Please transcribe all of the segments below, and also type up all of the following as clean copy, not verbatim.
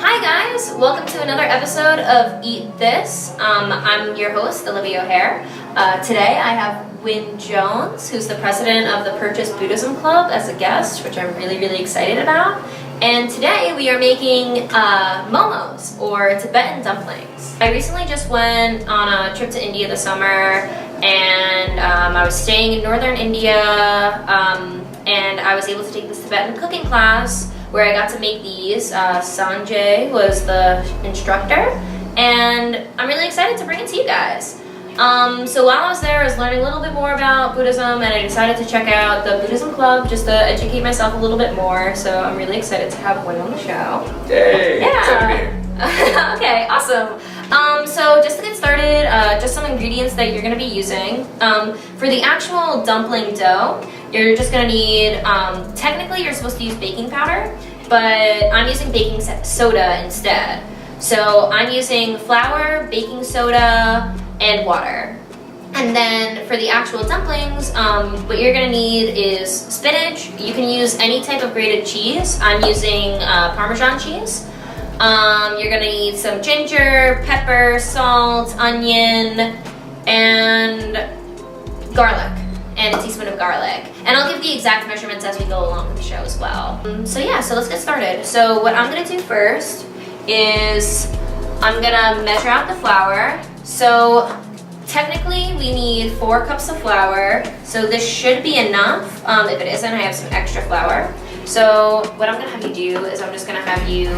Hi guys, welcome to another episode of Eat This. I'm your host, Oliva O'Haire. Today I have Wynne Jones, who's the president of the Purchase Buddhism Club, as a guest, which I'm really excited about. And today we are making momos, or Tibetan dumplings. I recently just went on a trip to India this summer, and I was staying in northern India, and I was able to take this Tibetan cooking class where I got to make these. Sanjay was the instructor, and I'm really excited to bring it to you guys. So while I was there, I was learning a little bit more about Buddhism, and I decided to check out the Buddhism Club just to educate myself a little bit more. So I'm really excited to have Wynne on the show. Yay! Yeah. Okay, awesome. So just to get started, just some ingredients that you're going to be using. For the actual dumpling dough, you're just going to need, technically you're supposed to use baking powder, but I'm using baking soda instead. So I'm using flour, baking soda, and water. And then for the actual dumplings, what you're going to need is spinach. You can use any type of grated cheese. I'm using Parmesan cheese. You're going to need some ginger, pepper, salt, onion, and garlic, and a teaspoon of garlic. And I'll give the exact measurements as we go along with the show as well. So let's get started. So what I'm going to do first is I'm going to measure out the flour. So technically we need 4 cups of flour, so this should be enough. If it isn't, I have some extra flour. So what I'm going to have you do is I'm just going to have you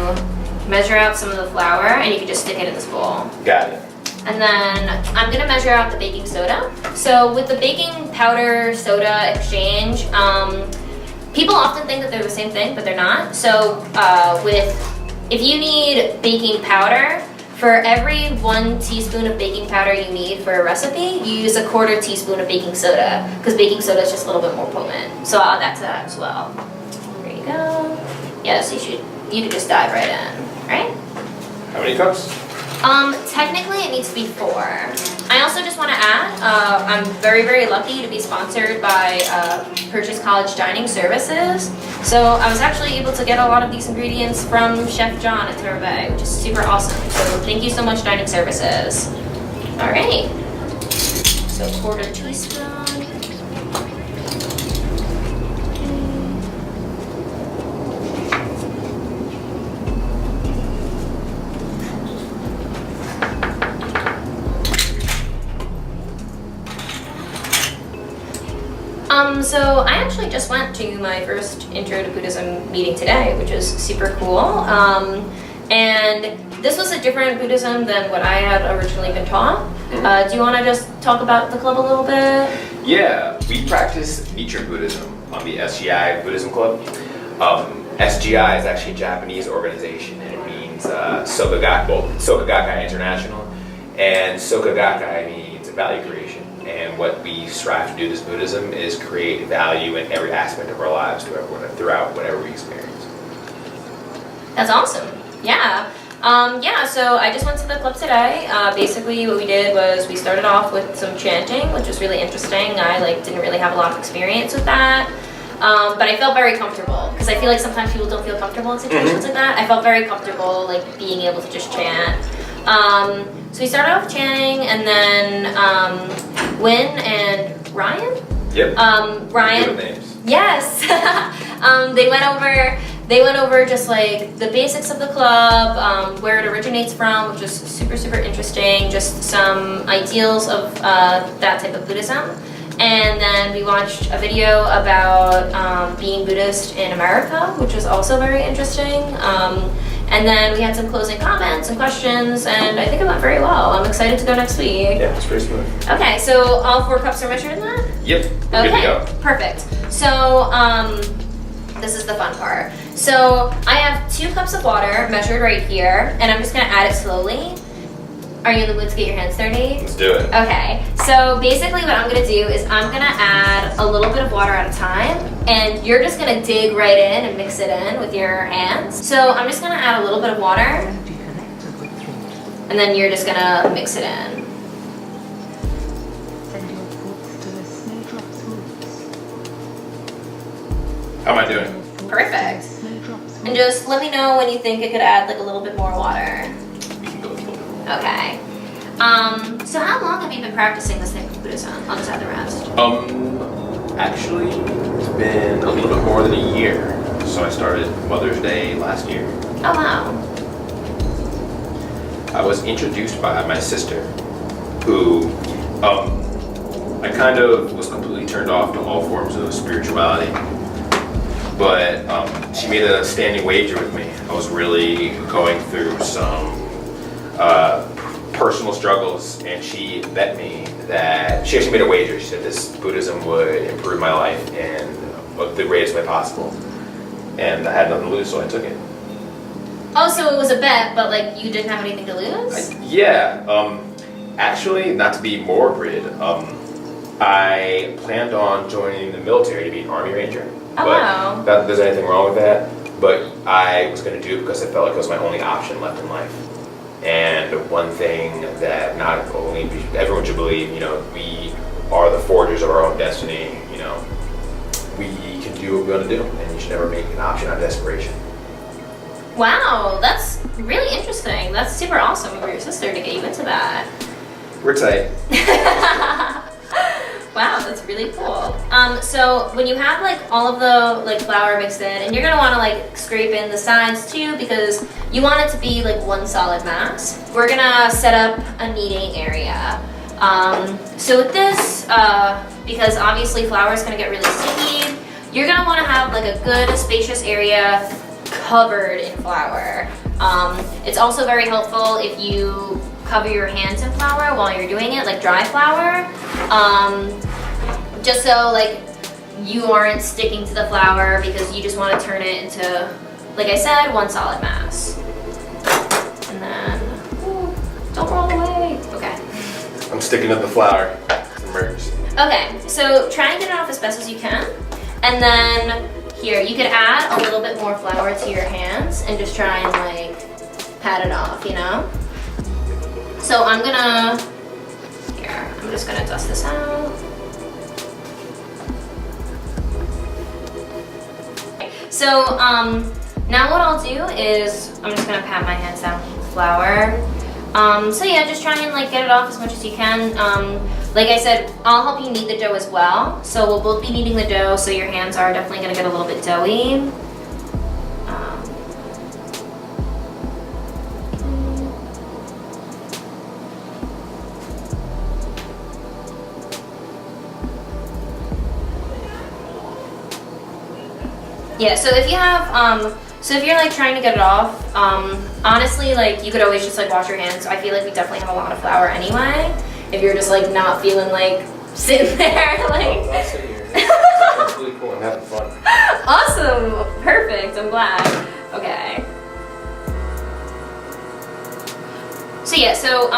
measure out some of the flour, and you can just stick it in this bowl. Got it. And then I'm going to measure out the baking soda. So with the baking powder soda exchange, people often think that they're the same thing, but they're not. So if you need baking powder, for every 1 teaspoon of baking powder you need for a recipe, you use a 1/4 teaspoon of baking soda, because baking soda is just a little bit more potent. So I'll add that to that as well. There you go. Yes, you could just dive right in, right? How many cups? Technically it needs to be 4. I also just want to add, I'm very lucky to be sponsored by Purchase College Dining Services. So I was actually able to get a lot of these ingredients from Chef John at Terra Bay, which is super awesome. So thank you so much, Dining Services. All right. So 1/4 teaspoon. So I actually just went to my first Intro to Buddhism meeting today, which was super cool. And this was a different Buddhism than what I had originally been taught. Do you want to just talk about the club a little bit? Yeah, we practice Nichiren Buddhism on the SGI Buddhism Club. SGI is actually a Japanese organization, and it means Soka Gakkai International, and Soka Gakkai means value creation. And what we strive to do this Buddhism is create value in every aspect of our lives throughout whatever we experience. That's awesome. Yeah. So I just went to the club today. Basically what we did was we started off with some chanting, which was really interesting. I didn't really have a lot of experience with that. But I felt very comfortable, because I feel like sometimes people don't feel comfortable in situations like that. I felt very comfortable being able to just chant. So we started off chanting, and then Wynne and Ryan? Yep. Ryan. Good names. Yes. They went over just the basics of the club, where it originates from, which was super interesting, just some ideals of that type of Buddhism. And then we watched a video about being Buddhist in America, which was also very interesting. And then we had some closing comments and questions, and I think it went very well. I'm excited to go next week. Yeah, it's pretty smooth. Okay, so all 4 cups are measured in that? Yep, we're good to go. Perfect. So this is the fun part. So I have 2 cups of water measured right here, and I'm just gonna add it slowly. Are you in the mood to get your hands dirty? Let's do it. Okay, so basically what I'm gonna do is I'm gonna add a little bit of water at a time, and you're just gonna dig right in and mix it in with your hands. So I'm just gonna add a little bit of water, and then you're just gonna mix it in. How am I doing? Perfect. And just let me know when you think it could add like a little bit more water. We can go with a little bit more. Okay. So how long have you been practicing this type of Buddhism? I'll just add the rest. Actually, it's been a little bit more than a year. So I started Mother's Day last year. Oh wow. I was introduced by my sister, who I kind of was completely turned off to all forms of spirituality. But she made a standing wager with me. I was really going through some personal struggles, and she bet me that she actually made a wager. She said this Buddhism would improve my life in the greatest way possible, and I had nothing to lose, so I took it. Oh, so it was a bet, but like you didn't have anything to lose? Actually, not to be morbid, I planned on joining the military to be an Army Ranger. Oh, wow. Not that there's anything wrong with that, but I was going to do it because I felt like it was my only option left in life. And one thing that not only everyone should believe, you know, we are the forgers of our own destiny. You know, we can do what we want to do, and you should never make an option out of desperation. Wow, that's really interesting. That's super awesome of your sister to get you into that. We're tight. Wow, that's really cool. So when you have like all of the like flour mixed in, and you're gonna want to like scrape in the sides too, because you want it to be like one solid mass. We're gonna set up a kneading area. So with this, because obviously flour is gonna get really sticky, you're gonna want to have like a good spacious area covered in flour. It's also very helpful if you cover your hands in flour while you're doing it, like dry flour, just so like you aren't sticking to the flour, because you just want to turn it into, like I said, one solid mass. And then, ooh, don't roll away. Okay. I'm sticking to the flour. It's an emergency. Okay, so try and get it off as best as you can, and then here you could add a little bit more flour to your hands and just try and like pat it off, you know? So I'm just gonna dust this out. So now what I'll do is I'm just gonna pat my hands down with flour. So yeah, just try and like get it off as much as you can. Like I said, I'll help you knead the dough as well. So we'll both be kneading the dough, so your hands are definitely gonna get a little bit doughy. Yeah, so if you have, so if you're like trying to get it off, honestly, like you could always just like wash your hands. I feel like we definitely have a lot of flour anyway. If you're just like not feeling like sitting there, like. I'll sit here. That's really cool. I'm having fun. Awesome, perfect. I'm glad. Okay. So yeah, so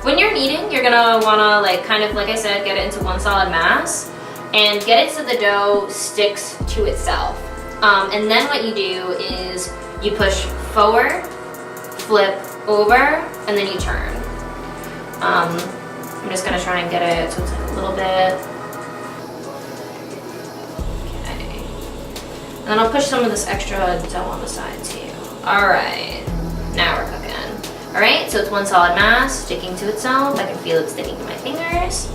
when you're kneading, you're gonna wanna like kind of like I said, get it into one solid mass. And get it so the dough sticks to itself. And then what you do is you push forward, flip over, and then you turn. I'm just gonna try and get it so it's like a little bit. Okay. And then I'll push some of this extra dough on the side too. All right, now we're cooking. All right, so it's one solid mass sticking to itself. I can feel it sticking to my fingers.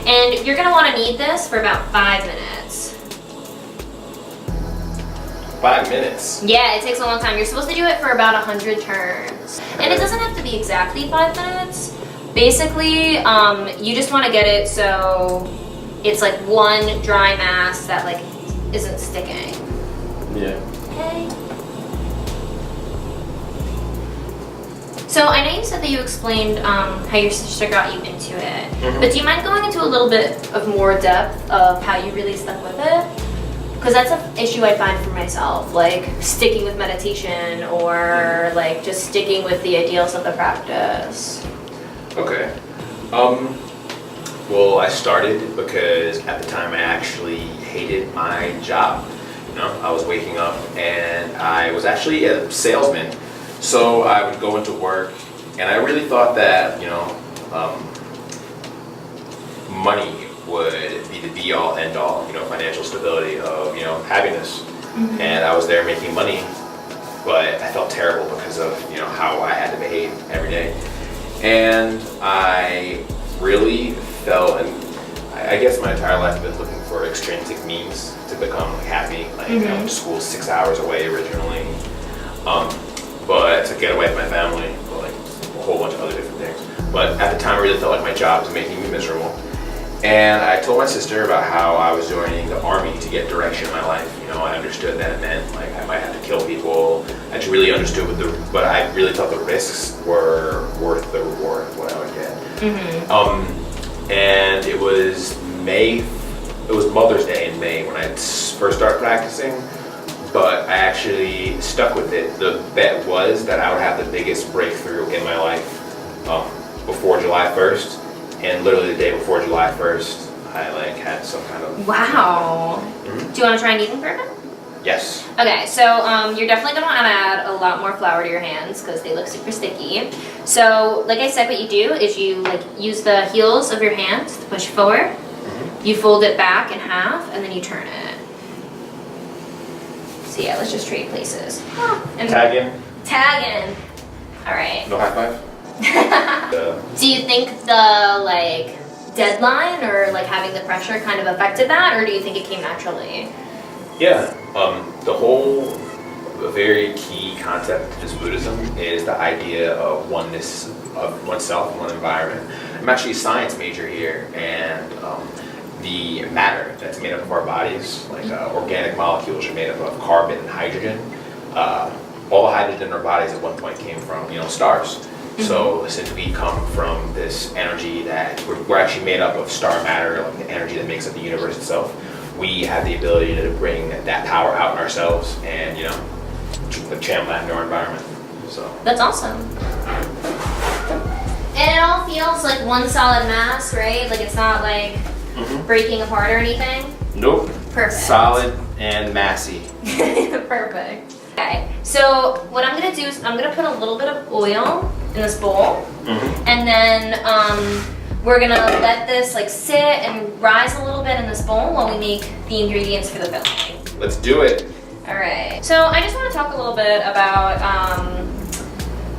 And you're gonna wanna knead this for about 5 minutes. 5 minutes? Yeah, it takes a long time. You're supposed to do it for about 100 turns. And it doesn't have to be exactly 5 minutes. Basically, you just wanna get it so it's like one dry mass that like isn't sticking. Yeah. Okay. So I know you said that you explained how your sister got you into it, but do you mind going into a little bit of more depth of how you really stuck with it? Because that's an issue I find for myself, like sticking with meditation or like just sticking with the ideals of the practice. Okay. Well, I started because at the time I actually hated my job. You know, I was waking up and I was actually a salesman. So I would go into work, and I really thought that, you know, money would be the be-all, end-all, you know, financial stability of, you know, happiness. and I was there making money, but I felt terrible because of, you know, how I had to behave every day. And I really felt, and I guess my entire life I've been looking for extrinsic means to become like, happy. Like I went to school 6 hours away originally, but to get away from my family, but like a whole bunch of other different things. But at the time I really felt like my job was making me miserable. And I told my sister about how I was joining the army to get direction in my life. You know, I understood that it meant like I might have to kill people. I just really understood but I really thought the risks were worth the reward of what I would get. And it was Mother's Day in May when I first started practicing, but I actually stuck with it. The bet was that I would have the biggest breakthrough in my life before July 1st. And literally the day before July 1st, I like had some kind of... Wow. Do you want to try kneading for a bit? Yes. Okay, so you're definitely going to want to add a lot more flour to your hands because they look super sticky. So, like I said, what you do is you like use the heels of your hands to push forward. You fold it back in half, and then you turn it. So yeah, let's just trade places. And Tag in. All right. No high five? Do you think the like deadline or like having the pressure kind of affected that, or do you think it came naturally? Yeah, a very key concept to this Buddhism is the idea of oneness of oneself and one environment. I'm actually a science major here, and the matter that's made up of our bodies, like organic molecules, are made up of carbon and hydrogen. All the hydrogen in our bodies at one point came from, you know, stars. So since we come from this energy that we're actually made up of star matter, like the energy that makes up the universe itself, we have the ability to bring that power out in ourselves and, you know, channel that into our environment. So that's awesome. And it all feels like one solid mass, right? Like it's not like breaking apart or anything? Nope. Perfect. Solid and massy. Perfect. Okay, so what I'm gonna do is I'm gonna put a little bit of oil in this bowl, and then we're gonna let this like sit and rise a little bit in this bowl while we make the ingredients for the filling. Let's do it. All right. So I just want to talk a little bit about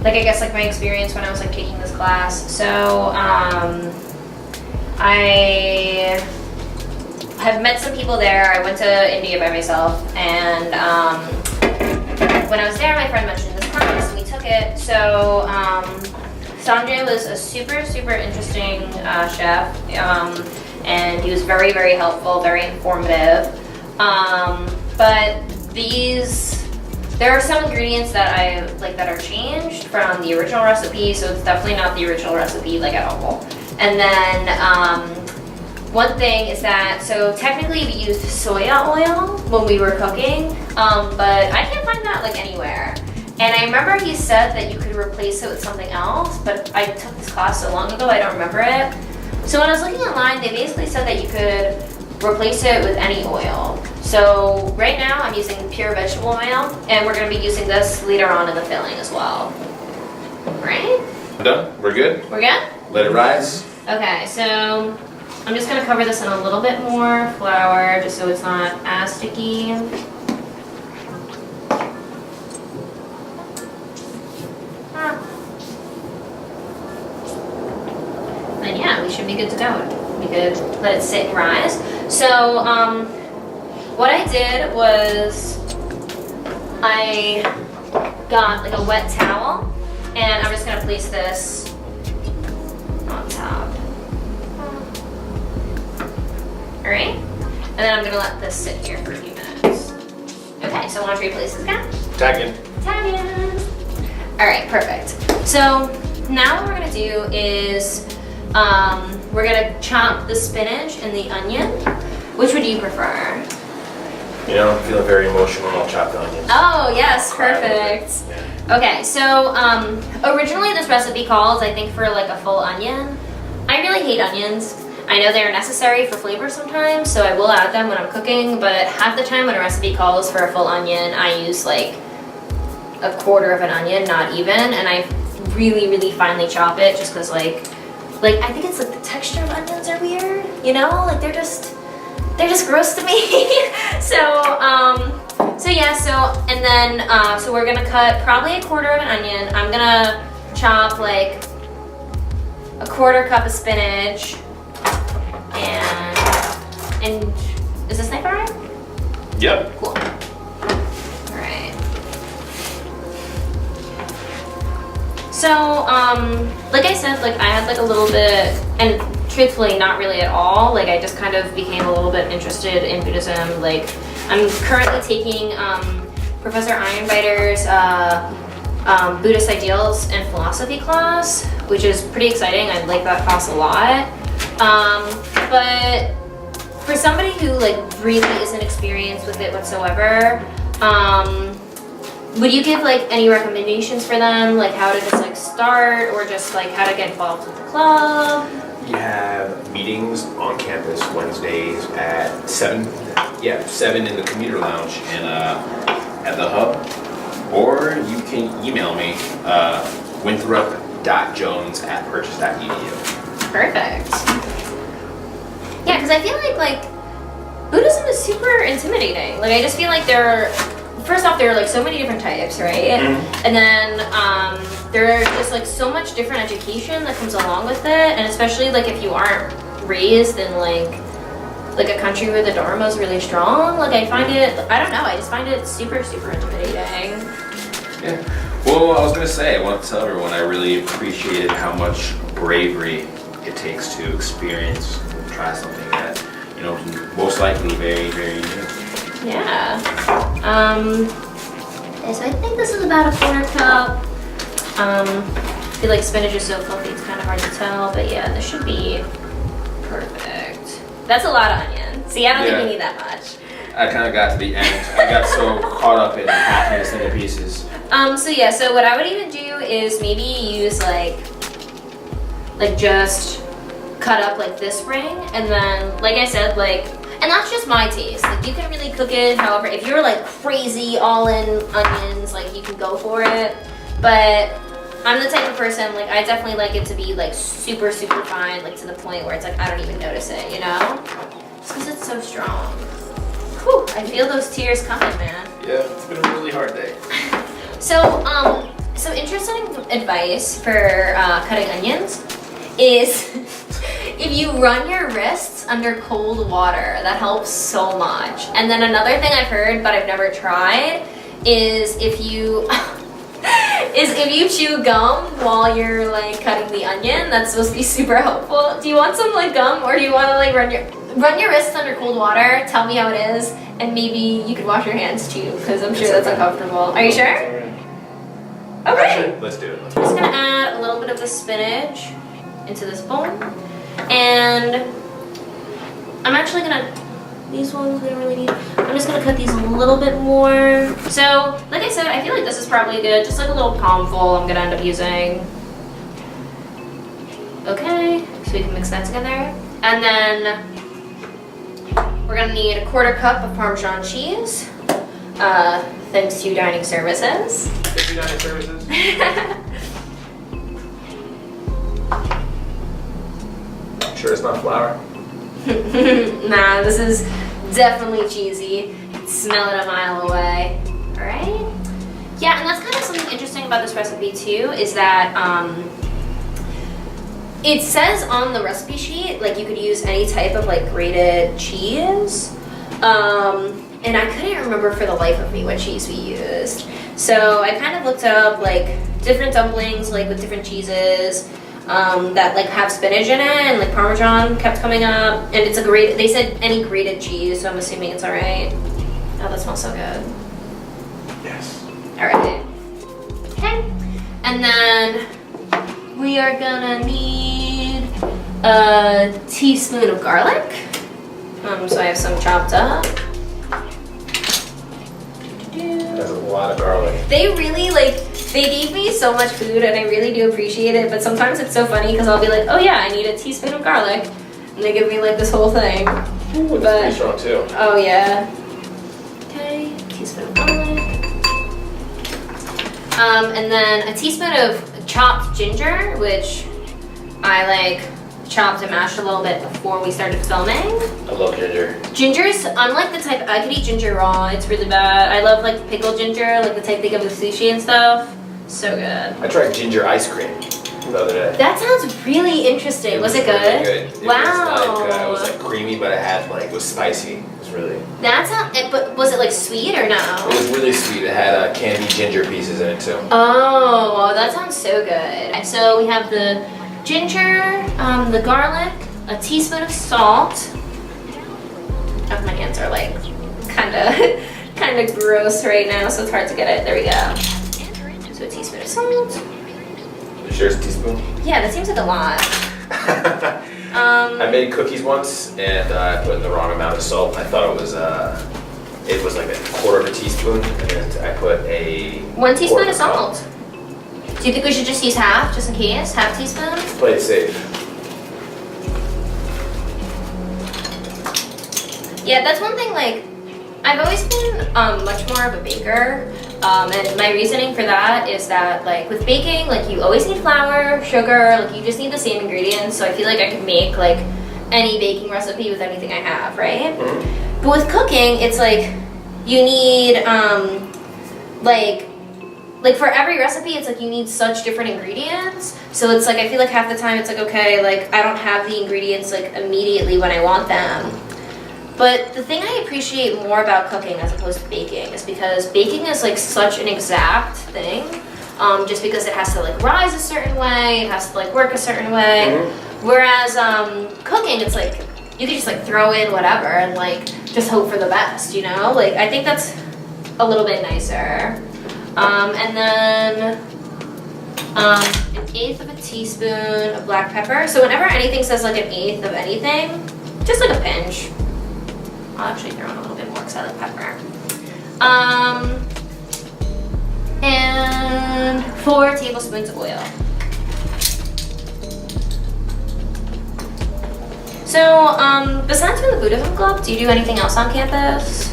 like I guess like my experience when I was like taking this class. So I have met some people there. I went to India by myself, and when I was there, my friend mentioned this class, and we took it. So Sanjay was a super, super interesting chef, and he was very, very helpful, very informative. But there are some ingredients that I like that are changed from the original recipe, so it's definitely not the original recipe like at all. And then one thing is that, so technically we used soya oil when we were cooking, but I can't find that like anywhere. And I remember he said that you could replace it with something else, but I took this class so long ago I don't remember it. So when I was looking online, they basically said that you could replace it with any oil. So right now I'm using pure vegetable oil, and we're going to be using this later on in the filling as well. Right? Done? We're good? We're good? Let it rise. Okay, so I'm just going to cover this in a little bit more flour just so it's not as sticky. And yeah, we should be good to go. We could let it sit and rise. So what I did was I got like a wet towel, and I'm just going to place this on top. Alright? And then I'm going to let this sit here for a few minutes. Okay, so I want to replace this guy. Tag in. Tag in. Alright, perfect. So now what we're going to do is we're going to chop the spinach and the onion. Which would you prefer? You know, I'm feeling very emotional. I'll chop the onions. Oh, yes, perfect. Yeah. Okay, so originally this recipe calls, I think, for like a full onion. I really hate onions. I know they're necessary for flavor sometimes, so I will add them when I'm cooking, but half the time when a recipe calls for a full onion, I use like a quarter of an onion, not even, and I really, really finely chop it just because like I think it's like the texture of onions are weird, you know? Like they're just gross to me. So So yeah, and then so we're gonna cut probably a quarter of an onion. I'm gonna chop like a quarter cup of spinach, and is this knife alright? Yep. Cool. Alright. So, like I said, like I had like a little bit, and truthfully not really at all, like I just kind of became a little bit interested in Buddhism. Like I'm currently taking Professor Ironbiter's Buddhist Ideals and Philosophy class, which is pretty exciting. I like that class a lot. But for somebody who like really isn't experienced with it whatsoever, would you give like any recommendations for them, like how to just like start, or just like how to get involved with the club? You have meetings on campus Wednesdays at 7. Yeah, 7 in the commuter lounge and at the hub. Or you can email me, winthrop.jones@purchase.edu. Perfect. Yeah, because I feel like Buddhism is super intimidating. Like I just feel like first off, there are like so many different types, right? And then there's just like so much different education that comes along with it, and especially like if you aren't raised in like a country where the Dharma is really strong. Like I find it, I don't know, I just find it super, super intimidating. Yeah. Well, I was gonna say, I want to tell everyone I really appreciated how much bravery it takes to experience and try something that, you know, is most likely very, very new. Yeah. So I think this is about a quarter cup. I feel like spinach is so fluffy, it's kind of hard to tell, but yeah, this should be perfect. That's a lot of onion. See, I don't think you need that much. I kind of got to the end. I got so caught up in hacking this into pieces. So yeah, so what I would even do is maybe use like just cut up like this ring, and then like I said, like, and that's just my taste. Like you can really cook it however, if you're like crazy all in onions, like you can go for it. But I'm the type of person, like I definitely like it to be like super, super fine, like to the point where it's like I don't even notice it, you know? Just because it's so strong. Whew, I feel those tears coming, man. Yeah, it's been a really hard day. So interesting advice for cutting onions is if you run your wrists under cold water, that helps so much. And then another thing I've heard, but I've never tried, is if you chew gum while you're like cutting the onion, that's supposed to be super helpful. Do you want some like gum, or do you want to like run your wrists under cold water? Tell me how it is, and maybe you could wash your hands too, because I'm sure that's uncomfortable. Are you sure? Okay. Actually, let's do it. I'm just gonna add a little bit of the spinach into this bowl, and I'm actually gonna, these ones we don't really need, I'm just gonna cut these a little bit more. So, like I said, I feel like this is probably good, just like a little palmful I'm gonna end up using. Okay, so we can mix that together. And then we're gonna need a quarter cup of Parmesan cheese, thanks to Dining Services. Thank you, Dining Services. Sure it's not flour? Nah, this is definitely cheesy. You can smell it a mile away. Alright? Yeah, and that's kind of something interesting about this recipe too, is that it says on the recipe sheet, like you could use any type of like grated cheese. And I couldn't remember for the life of me what cheese we used. So I kind of looked up like different dumplings like with different cheeses that like have spinach in it, and like Parmesan kept coming up, and it's a great, they said any grated cheese, so I'm assuming it's alright. Oh, that smells so good. Yes. Alright. Okay. And then we are gonna need a teaspoon of garlic. So I have some chopped up. That's a lot of garlic. They really they gave me so much food, and I really do appreciate it, but sometimes it's so funny because I'll be like, oh yeah, I need a teaspoon of garlic, and they give me like this whole thing. Ooh, that's pretty strong too. Oh yeah. Okay, teaspoon of garlic. And then a teaspoon of chopped ginger, which I like chopped and mashed a little bit before we started filming. I love ginger. Ginger's, unlike the type, I could eat ginger raw, it's really bad. I love like pickled ginger, like the type they give with sushi and stuff. So good. I tried ginger ice cream the other day. That sounds really interesting. Was it good? Really good. Wow. It was like creamy, but it was spicy. It was really. That sounds, but was it like sweet or no? It was really sweet. It had candy ginger pieces in it too. Oh, well, that sounds so good. So we have the ginger, the garlic, a teaspoon of salt. Oh, my hands are like kind of gross right now, so it's hard to get it. There we go. So a teaspoon of salt. You sure it's a teaspoon? Yeah, that seems like a lot. I made cookies once and I put in the wrong amount of salt. I thought it was like a quarter of a teaspoon, and I put a 1 teaspoon quarter of salt. Do you think we should just use half, just in case? Half teaspoon? Play it safe. Yeah, that's one thing, like, I've always been much more of a baker, and my reasoning for that is that, like, with baking, like, you always need flour, sugar, like, you just need the same ingredients, so I feel like I could make, like, any baking recipe with anything I have, right? Mm-hmm. But with cooking, it's like, you need, like for every recipe, it's like you need such different ingredients. So it's like, I feel like half the time it's like, okay, like I don't have the ingredients like immediately when I want them. But the thing I appreciate more about cooking as opposed to baking is because baking is like such an exact thing. Just because it has to like rise a certain way, it has to like work a certain way. Mm-hmm. Whereas cooking, it's like, you can just like throw in whatever and like just hope for the best, you know? Like I think that's a little bit nicer. And then 1/8 of a teaspoon of black pepper. So whenever anything says like 1/8 of anything, just like a pinch. I'll actually throw in a little bit more because I like pepper. And 4 tablespoons of oil. So, besides from the Buddhism Club, do you do anything else on campus?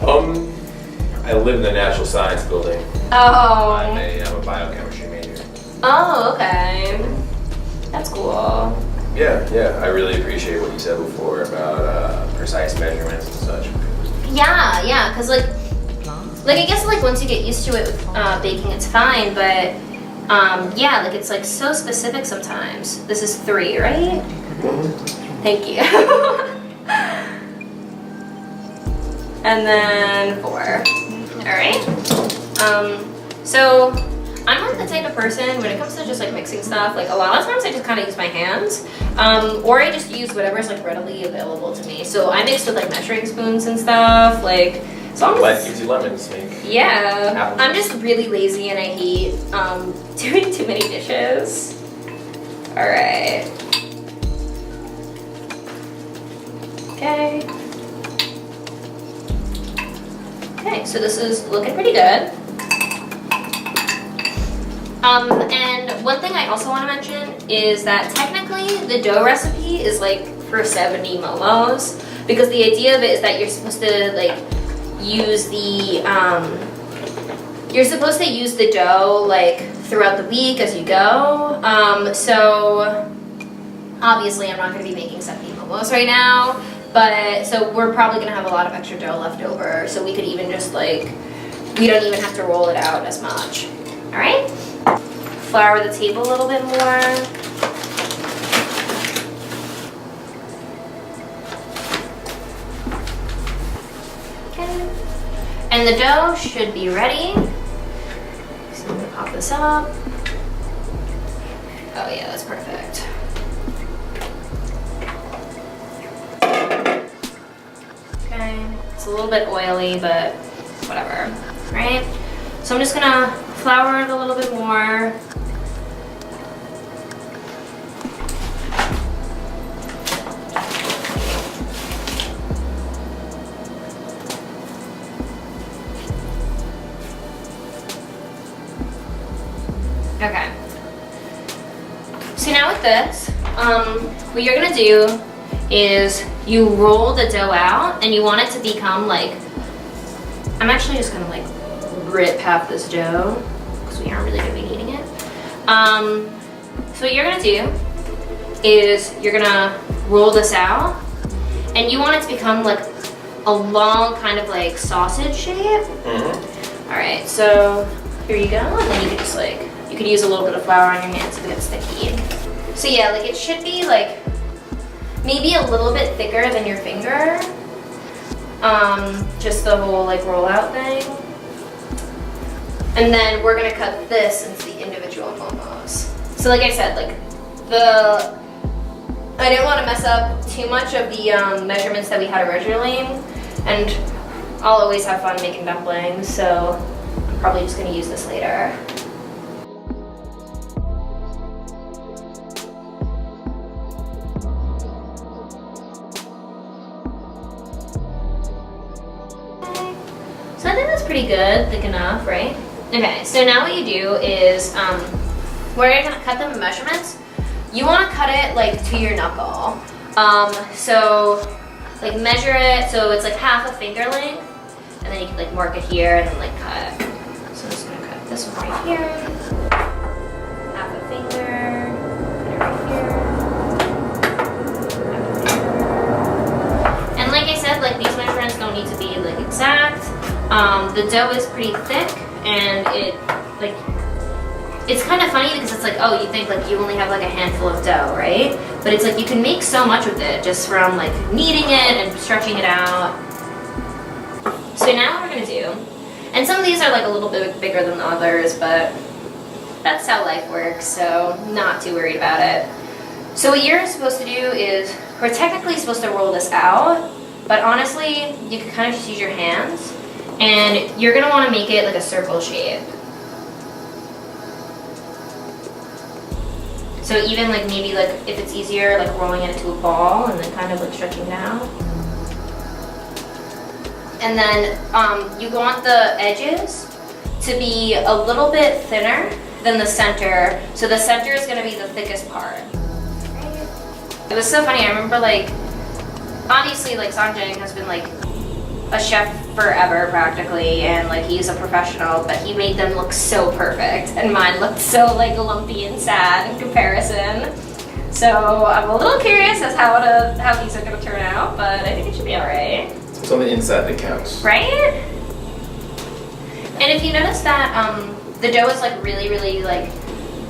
I live in the natural science building. Oh. I'm a biochemistry major. Oh, okay. That's cool. Yeah. I really appreciate what you said before about precise measurements and such. Yeah, because like I guess like once you get used to it with baking, it's fine, but yeah, like it's like so specific sometimes. This is 3, right? Mm-hmm. Thank you. And then 4. All right. So I'm like the type of person when it comes to just like mixing stuff, like a lot of times I just kind of use my hands, or I just use whatever's like readily available to me. So I mix with like measuring spoons and stuff, like. So Life gives you lemons, make. Yeah, apples. I'm just really lazy and I hate doing too many dishes. All right. Okay. Okay, so this is looking pretty good. And one thing I also want to mention is that technically the dough recipe is like for 70 momos, because the idea of it is that you're supposed to like use the dough like throughout the week as you go. So obviously I'm not going to be making 70 momos right now, but so we're probably going to have a lot of extra dough left over, so we could even just like, we don't even have to roll it out as much. All right, flour the table a little bit more. Okay, and the dough should be ready. So I'm gonna pop this up. Oh yeah, that's perfect. Okay, it's a little bit oily, but whatever, right? So I'm just gonna flour it a little bit more. Okay. So now with this, what you're gonna do is you roll the dough out and you want it to become like, I'm actually just gonna like rip half this dough because we aren't really gonna be needing it. So what you're gonna do is you're gonna roll this out, and you want it to become like a long kind of like sausage shape. All right, so here you go, and then you can just like, you could use a little bit of flour on your hands if it gets sticky. So yeah, like it should be like maybe a little bit thicker than your finger. Just the whole like rollout thing. And then we're gonna cut this into the individual momos. So like I said, like I didn't want to mess up too much of the measurements that we had originally, and I'll always have fun making dumplings, so I'm probably just gonna use this later. So I think that's pretty good, thick enough, right? Okay, so now what you do is, we're gonna cut the measurements. You wanna cut it like to your knuckle. So like measure it so it's like half a finger length, and then you can like mark it here and then like cut. So I'm just gonna cut this one right here, half a finger, put it right here. And like I said, like these measurements don't need to be like exact. The dough is pretty thick, and it's kind of funny because it's like, oh, you think like you only have like a handful of dough, right? But it's like you can make so much with it just from like kneading it and stretching it out. So now what we're gonna do, and some of these are like a little bit bigger than the others, but that's how life works, so not too worried about it. So what you're supposed to do is, we're technically supposed to roll this out, but honestly, you can kind of just use your hands, and you're gonna wanna make it like a circle shape. So even like maybe like if it's easier, like rolling it into a ball and then kind of like stretching down. And then you want the edges to be a little bit thinner than the center. So the center is gonna be the thickest part. It was so funny, I remember like, obviously like Sanjay has been like a chef forever practically, and like he's a professional, but he made them look so perfect, and mine looked so like lumpy and sad in comparison. So I'm a little curious as how these are gonna turn out, but I think it should be alright. It's on the inside that counts. Right? And if you notice that the dough is like really like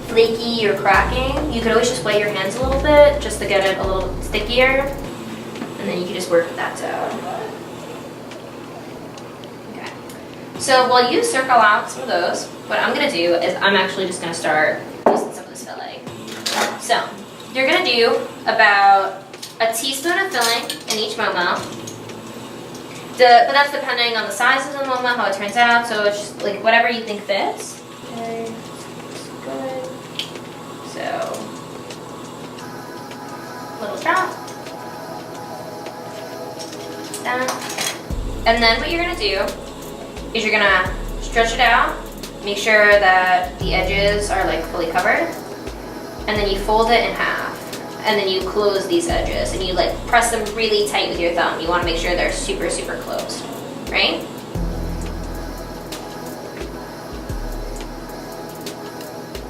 flaky or cracking, you could always just wet your hands a little bit just to get it a little stickier, and then you can just work with that dough. So while you circle out some of those, what I'm gonna do is I'm actually just gonna start using some of this filling. So you're gonna do about a teaspoon of filling in each momo. But that's depending on the size of the momo, how it turns out. So it's just like whatever you think fits. Okay, good. So little drop. Done. And then what you're gonna do is you're gonna stretch it out, make sure that the edges are like fully covered, and then you fold it in half, and then you close these edges, and you like press them really tight with your thumb. You wanna make sure they're super closed, right?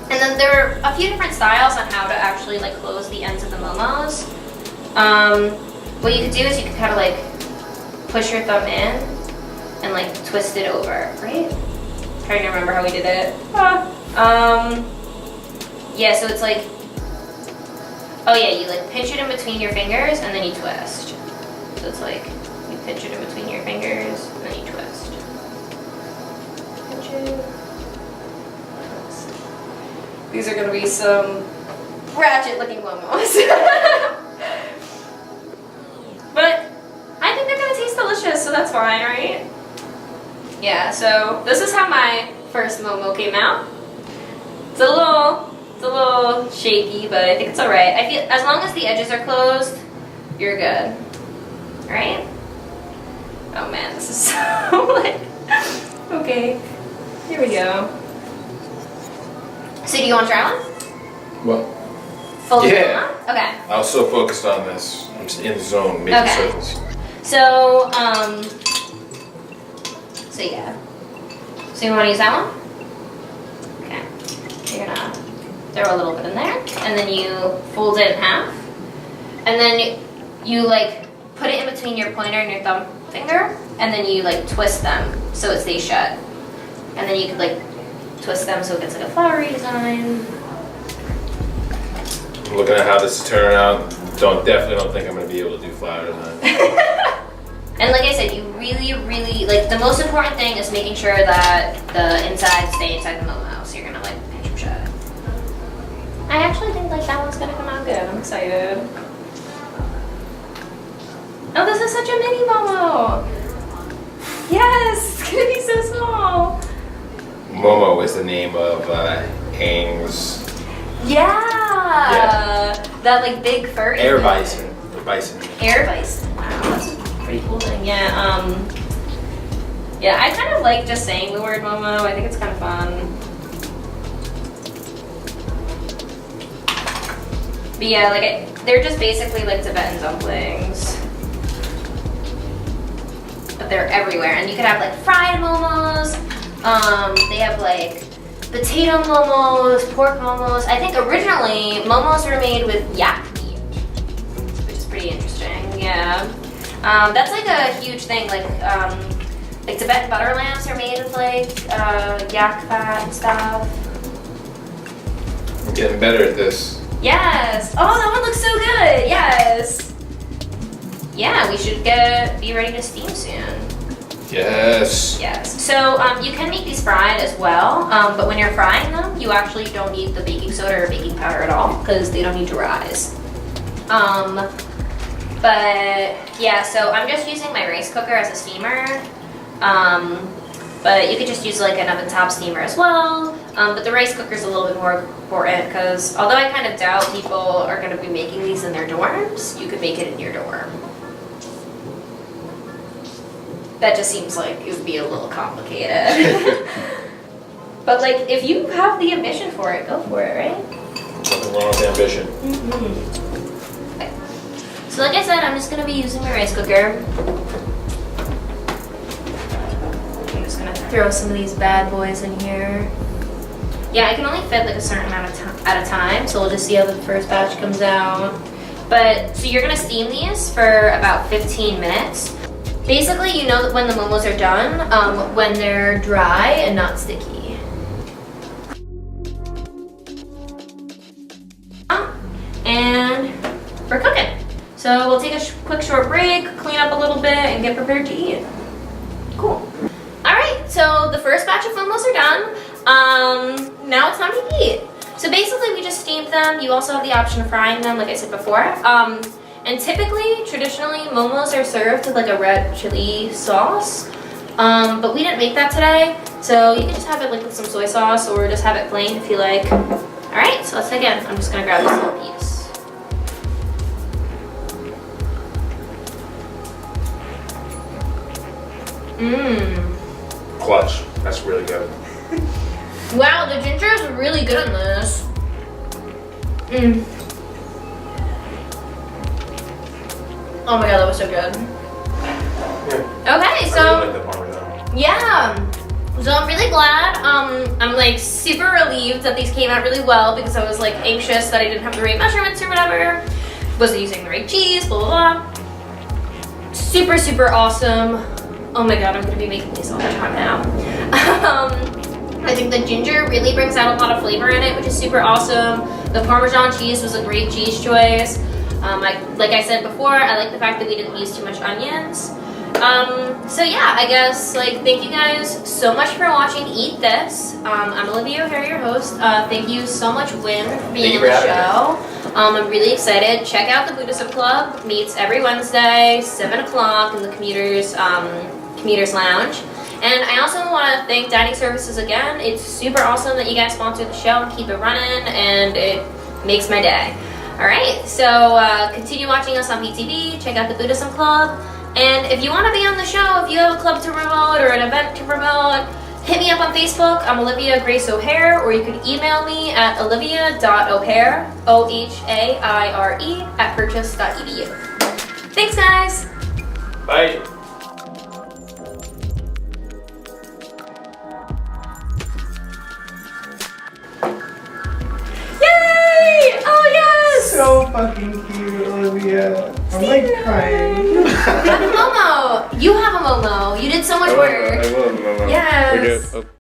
And then there are a few different styles on how to actually like close the ends of the momos. What you could do is you could kind of like push your thumb in and like twist it over, right? Trying to remember how we did it. Yeah, so it's like, oh yeah, you like pinch it in between your fingers and then you twist. So it's like, you pinch it in between your fingers and then you twist. Pinch it. Twist. These are gonna be some ratchet looking momos. But I think they're gonna taste delicious, so that's fine, right? Yeah, so this is how my first momo came out. It's a little shaky, but I think it's alright. I feel as long as the edges are closed, you're good. Right? Oh man, this is so like, okay, here we go. So do you want to try one? What? Full Yeah. momo? Okay. I was so focused on this. I'm just in the zone, making Okay. circles. So, so yeah. So you want to use that one? Okay. You're gonna throw a little bit in there, and then you fold it in half, and then you like put it in between your pointer and your thumb finger, and then you like twist them so it stays shut, and then you could like twist them so it gets like a flowery design. I'm looking at how this is turning out. Definitely don't think I'm gonna be able to do flower design. And like I said, you really, like the most important thing is making sure that the insides stay inside the Momo. So you're gonna like pinch them shut. I actually think like that one's gonna come out good. I'm excited. Oh, this is such a mini Momo. Yes, it's gonna be so small. Momo is the name of Aang's Yeah. That like big furry. air bison. The bison. Air bison. Wow, that's a pretty cool thing. Yeah. Yeah, I kind of like just saying the word Momo. I think it's kind of fun. But yeah, like they're just basically like Tibetan dumplings. But they're everywhere, and you could have like fried momos. They have like potato momos, pork momos. I think originally momos were made with yak meat, which is pretty interesting. Yeah, that's like a huge thing. Like Tibetan butter lamps are made with like yak fat and stuff. I'm getting better at this. Yes. Oh, that one looks so good. Yes. Yeah, we should be ready to steam soon. Yes. Yes. So you can make these fried as well, but when you're frying them, you actually don't need the baking soda or baking powder at all because they don't need to rise. But yeah, so I'm just using my rice cooker as a steamer. But you could just use like an oven top steamer as well. But the rice cooker is a little bit more important because although I kind of doubt people are going to be making these in their dorms, you could make it in your dorm. That just seems like it would be a little complicated. But like, if you have the ambition for it, go for it, right? Nothing wrong with ambition. Mm-hmm. Okay. So like I said, I'm just gonna be using my rice cooker. I'm just gonna throw some of these bad boys in here. Yeah, I can only fit like a certain amount of time at a time, so we'll just see how the first batch comes out. But, so you're gonna steam these for about 15 minutes. Basically, you know that when the momos are done, when they're dry and not sticky. And we're cooking. So we'll take a quick short break, clean up a little bit, and get prepared to eat. Cool. All right, so the first batch of momos are done. Now it's time to eat. So basically, we just steamed them. You also have the option of frying them, like I said before. And typically, traditionally, momos are served with like a red chili sauce. But we didn't make that today, so you can just have it like with some soy sauce or just have it plain if you like. All right, so let's again. I'm just gonna grab this little piece. Mmm. Clutch. That's really good. Wow, the ginger is really good in this. Mmm. Oh my god, that was so good. Yeah. Okay, so I really like the Parmesan. yeah. So I'm really glad. I'm like super relieved that these came out really well because I was like anxious that I didn't have the right measurements or whatever. Wasn't using the right cheese, blah blah blah. Super, super awesome. Oh my god, I'm gonna be making these all the time now. I think the ginger really brings out a lot of flavor in it, which is super awesome. The Parmesan cheese was a great cheese choice. Like I said before, I like the fact that we didn't use too much onions. So yeah, I guess like thank you guys so much for watching Eat This. I'm Olivia O'Haire, your host. Thank you so much, Win, for being on the show. I'm really excited. Check out the Buddhism Club. Meets every Wednesday, 7 o'clock in the Commuters Lounge. And I also want to thank Dining Services again. It's super awesome that you guys sponsor the show and keep it running, and it makes my day. Alright, so continue watching us on PTV, check out the Buddhism Club, and if you want to be on the show, if you have a club to promote or an event to promote, hit me up on Facebook. I'm Olivia Grace O'Haire, or you can email me at olivia.o'haire, OHAIRE, @purchase.edu. Thanks, guys! Bye. fucking cute, Olivia. I'm like crying. You have a Momo. You have a Momo. You did so much work. I will, Momo. Yes. We're good. Oh.